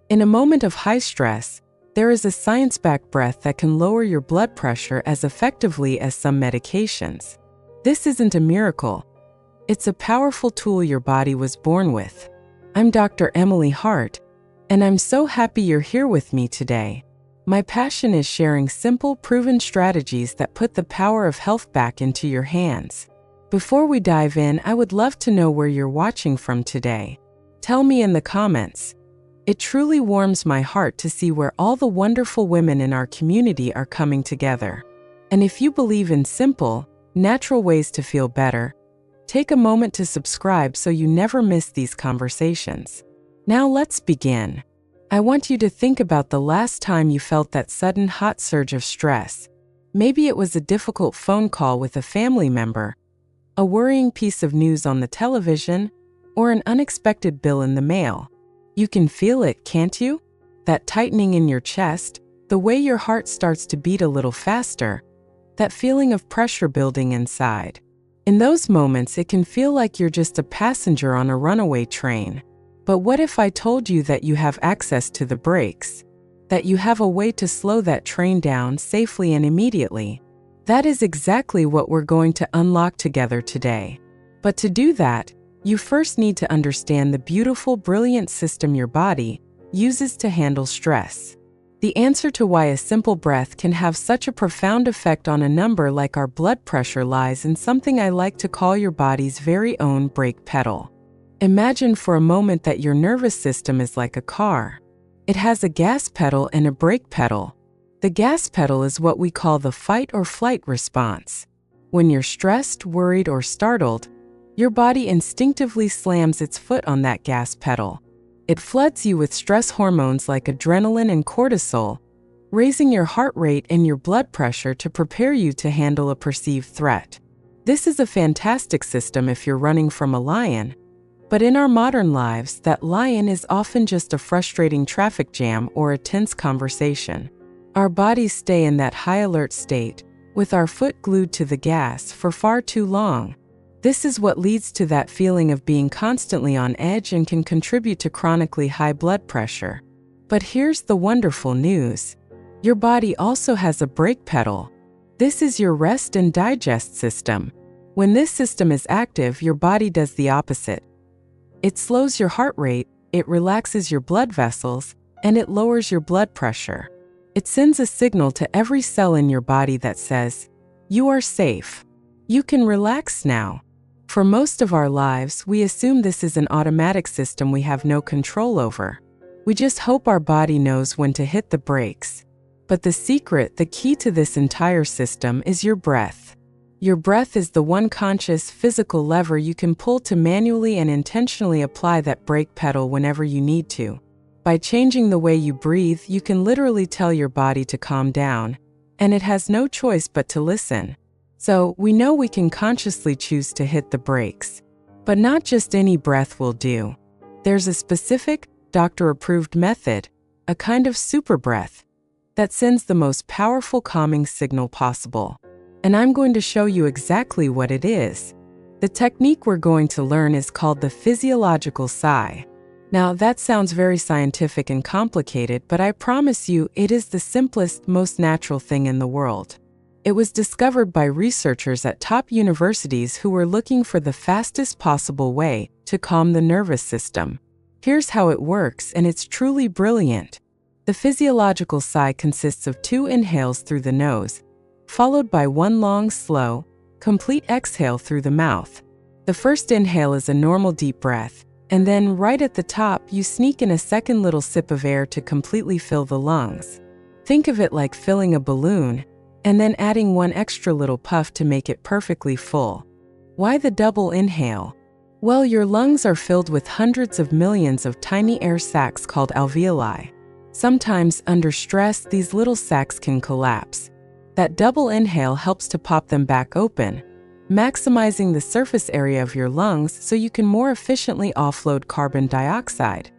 In a moment of high stress, there is a science-backed breath that can lower your blood pressure as effectively as some medications. This isn't a miracle. It's a powerful tool your body was born with. I'm Dr. Emily Hart, and I'm so happy you're here with me today. My passion is sharing simple, proven strategies that put the power of health back into your hands. Before we dive in, I would love to know where you're watching from today. Tell me in the comments. It truly warms my heart to see where all the wonderful women in our community are coming together. And if you believe in simple, natural ways to feel better, take a moment to subscribe so you never miss these conversations. Now let's begin. I want you to think about the last time you felt that sudden hot surge of stress. Maybe it was a difficult phone call with a family member, a worrying piece of news on the television, or an unexpected bill in the mail. You can feel it, can't you? That tightening in your chest, the way your heart starts to beat a little faster, that feeling of pressure building inside. In those moments, it can feel like you're just a passenger on a runaway train. But what if I told you that you have access to the brakes? That you have a way to slow that train down safely and immediately? That is exactly what we're going to unlock together today. But to do that, you first need to understand the beautiful, brilliant system your body uses to handle stress. The answer to why a simple breath can have such a profound effect on a number like our blood pressure lies in something I like to call your body's very own brake pedal. Imagine for a moment that your nervous system is like a car. It has a gas pedal and a brake pedal. The gas pedal is what we call the fight or flight response. When you're stressed, worried, or startled, your body instinctively slams its foot on that gas pedal. It floods you with stress hormones like adrenaline and cortisol, raising your heart rate and your blood pressure to prepare you to handle a perceived threat. This is a fantastic system if you're running from a lion. But in our modern lives, that lion is often just a frustrating traffic jam or a tense conversation. Our bodies stay in that high alert state, with our foot glued to the gas for far too long. This is what leads to that feeling of being constantly on edge and can contribute to chronically high blood pressure. But here's the wonderful news. Your body also has a brake pedal. This is your rest and digest system. When this system is active, your body does the opposite. It slows your heart rate, it relaxes your blood vessels, and it lowers your blood pressure. It sends a signal to every cell in your body that says, "You are safe. You can relax now." For most of our lives, we assume this is an automatic system we have no control over. We just hope our body knows when to hit the brakes. But the secret, the key to this entire system is your breath. Your breath is the one conscious, physical lever you can pull to manually and intentionally apply that brake pedal whenever you need to. By changing the way you breathe, you can literally tell your body to calm down, and it has no choice but to listen. So, we know we can consciously choose to hit the brakes. But not just any breath will do. There's a specific, doctor-approved method, a kind of super breath, that sends the most powerful calming signal possible. And I'm going to show you exactly what it is. The technique we're going to learn is called the Physiological Sigh. Now, that sounds very scientific and complicated, but I promise you it is the simplest, most natural thing in the world. It was discovered by researchers at top universities who were looking for the fastest possible way to calm the nervous system. Here's how it works, and it's truly brilliant. The physiological sigh consists of 2 inhales through the nose, followed by 1 long, slow, complete exhale through the mouth. The first inhale is a normal deep breath, and then right at the top, you sneak in a second little sip of air to completely fill the lungs. Think of it like filling a balloon, and then adding 1 extra little puff to make it perfectly full. Why the double inhale? Well, your lungs are filled with hundreds of millions of tiny air sacs called alveoli. Sometimes, under stress, these little sacs can collapse. That double inhale helps to pop them back open, maximizing the surface area of your lungs so you can more efficiently offload carbon dioxide,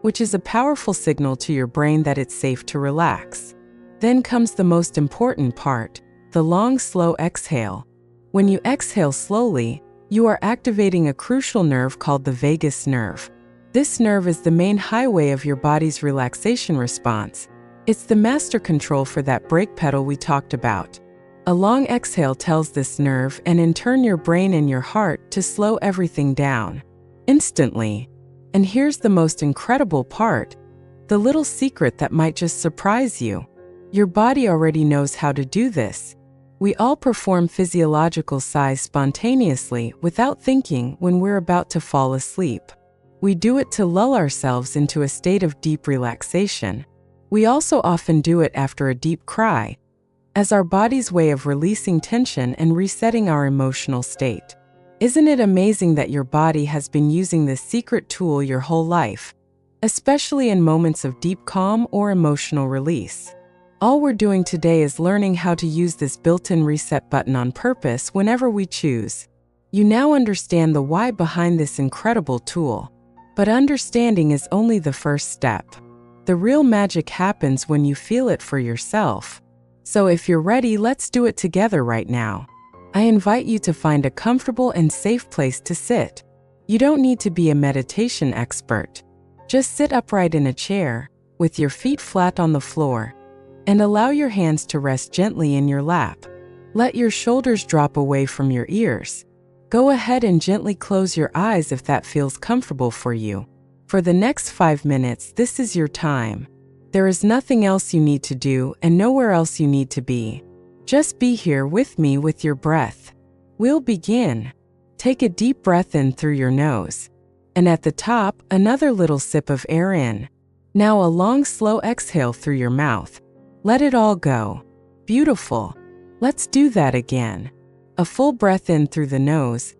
which is a powerful signal to your brain that it's safe to relax. Then comes the most important part, the long, slow exhale. When you exhale slowly, you are activating a crucial nerve called the vagus nerve. This nerve is the main highway of your body's relaxation response. It's the master control for that brake pedal we talked about. A long exhale tells this nerve and in turn your brain and your heart to slow everything down. Instantly. And here's the most incredible part, the little secret that might just surprise you. Your body already knows how to do this. We all perform physiological sighs spontaneously without thinking when we're about to fall asleep. We do it to lull ourselves into a state of deep relaxation. We also often do it after a deep cry, as our body's way of releasing tension and resetting our emotional state. Isn't it amazing that your body has been using this secret tool your whole life, especially in moments of deep calm or emotional release? All we're doing today is learning how to use this built-in reset button on purpose whenever we choose. You now understand the why behind this incredible tool. But understanding is only the first step. The real magic happens when you feel it for yourself. So if you're ready, let's do it together right now. I invite you to find a comfortable and safe place to sit. You don't need to be a meditation expert. Just sit upright in a chair, with your feet flat on the floor, and allow your hands to rest gently in your lap. Let your shoulders drop away from your ears. Go ahead and gently close your eyes if that feels comfortable for you. For the next 5 minutes, this is your time. There is nothing else you need to do and nowhere else you need to be. Just be here with me with your breath. We'll begin. Take a deep breath in through your nose. And at the top, another little sip of air in. Now a long, slow exhale through your mouth. Let it all go. Beautiful. Let's do that again. A full breath in through the nose,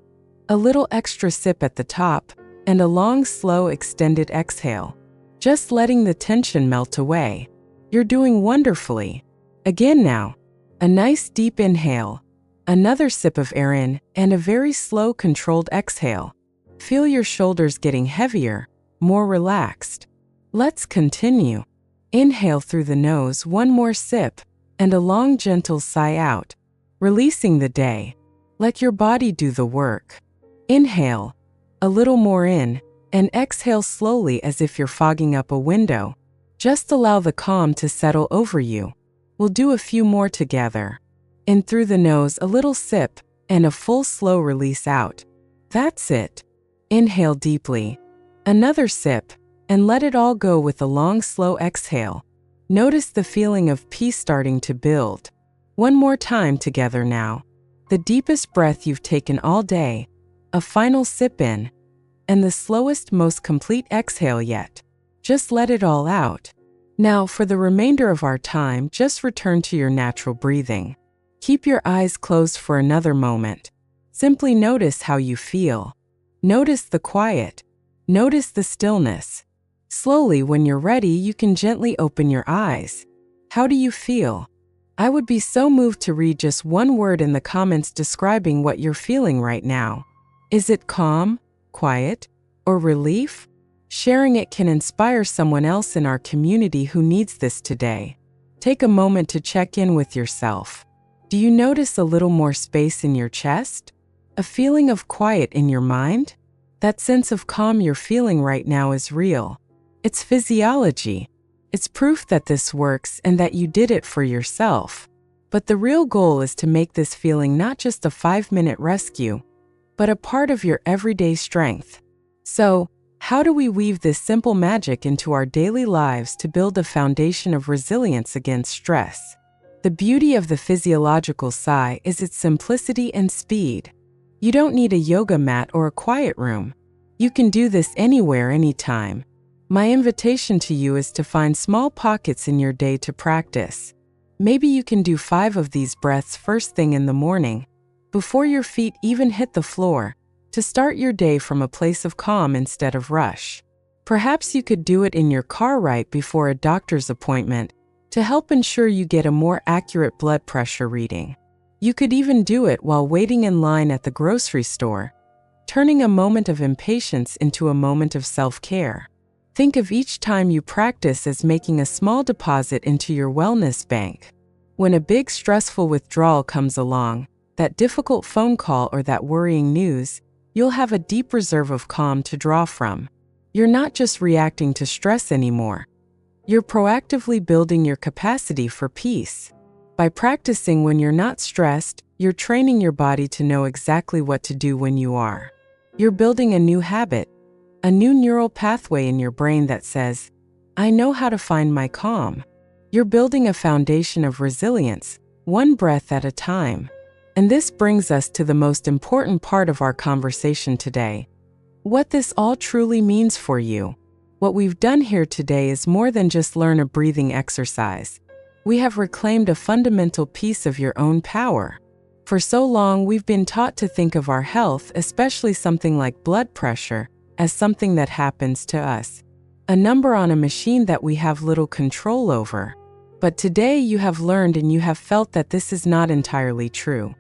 a little extra sip at the top, and a long, slow, extended exhale. Just letting the tension melt away. You're doing wonderfully. Again now. A nice deep inhale, another sip of air in, and a very slow, controlled exhale. Feel your shoulders getting heavier, more relaxed. Let's continue. Inhale through the nose, one more sip, and a long, gentle sigh out, releasing the day. Let your body do the work. Inhale, a little more in, and exhale slowly as if you're fogging up a window. Just allow the calm to settle over you. We'll do a few more together. In through the nose, a little sip, and a full slow release out. That's it. Inhale deeply. Another sip, and let it all go with a long, slow exhale. Notice the feeling of peace starting to build. One more time together now. The deepest breath you've taken all day, a final sip in, and the slowest, most complete exhale yet. Just let it all out. Now, for the remainder of our time, just return to your natural breathing. Keep your eyes closed for another moment. Simply notice how you feel. Notice the quiet. Notice the stillness. Slowly, when you're ready, you can gently open your eyes. How do you feel? I would be so moved to read just one word in the comments describing what you're feeling right now. Is it calm, quiet, or relief? Sharing it can inspire someone else in our community who needs this today. Take a moment to check in with yourself. Do you notice a little more space in your chest? A feeling of quiet in your mind? That sense of calm you're feeling right now is real. It's physiology. It's proof that this works and that you did it for yourself. But the real goal is to make this feeling not just a 5-minute rescue, but a part of your everyday strength. So, how do we weave this simple magic into our daily lives to build a foundation of resilience against stress? The beauty of the physiological sigh is its simplicity and speed. You don't need a yoga mat or a quiet room. You can do this anywhere, anytime. My invitation to you is to find small pockets in your day to practice. Maybe you can do 5 of these breaths first thing in the morning, before your feet even hit the floor, to start your day from a place of calm instead of rush. Perhaps you could do it in your car right before a doctor's appointment to help ensure you get a more accurate blood pressure reading. You could even do it while waiting in line at the grocery store, turning a moment of impatience into a moment of self-care. Think of each time you practice as making a small deposit into your wellness bank. When a big stressful withdrawal comes along, that difficult phone call or that worrying news, you'll have a deep reserve of calm to draw from. You're not just reacting to stress anymore. You're proactively building your capacity for peace. By practicing when you're not stressed, you're training your body to know exactly what to do when you are. You're building a new habit, a new neural pathway in your brain that says, I know how to find my calm. You're building a foundation of resilience, one breath at a time. And this brings us to the most important part of our conversation today. What this all truly means for you. What we've done here today is more than just learn a breathing exercise. We have reclaimed a fundamental piece of your own power. For so long, we've been taught to think of our health, especially something like blood pressure, as something that happens to us. A number on a machine that we have little control over. But today you have learned and you have felt that this is not entirely true.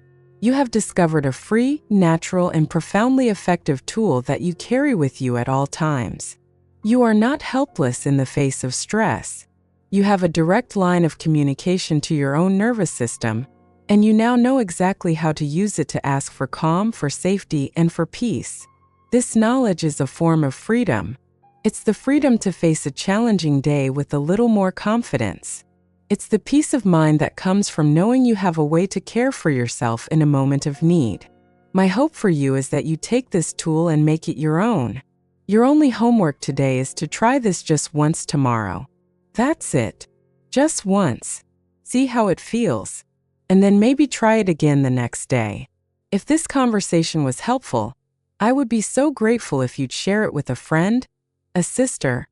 You have discovered a free, natural, and profoundly effective tool that you carry with you at all times. You are not helpless in the face of stress. You have a direct line of communication to your own nervous system, and you now know exactly how to use it to ask for calm, for safety, and for peace. This knowledge is a form of freedom. It's the freedom to face a challenging day with a little more confidence. It's the peace of mind that comes from knowing you have a way to care for yourself in a moment of need. My hope for you is that you take this tool and make it your own. Your only homework today is to try this just once tomorrow. That's it. Just once. See how it feels. And then maybe try it again the next day. If this conversation was helpful, I would be so grateful if you'd share it with a friend, a sister,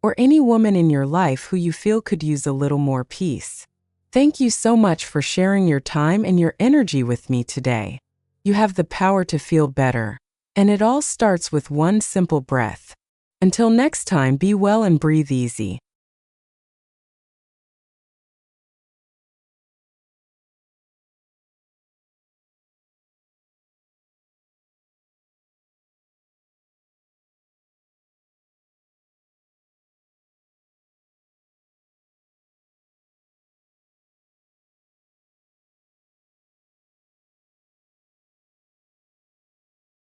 or any woman in your life who you feel could use a little more peace. Thank you so much for sharing your time and your energy with me today. You have the power to feel better, and it all starts with one simple breath. Until next time, be well and breathe easy.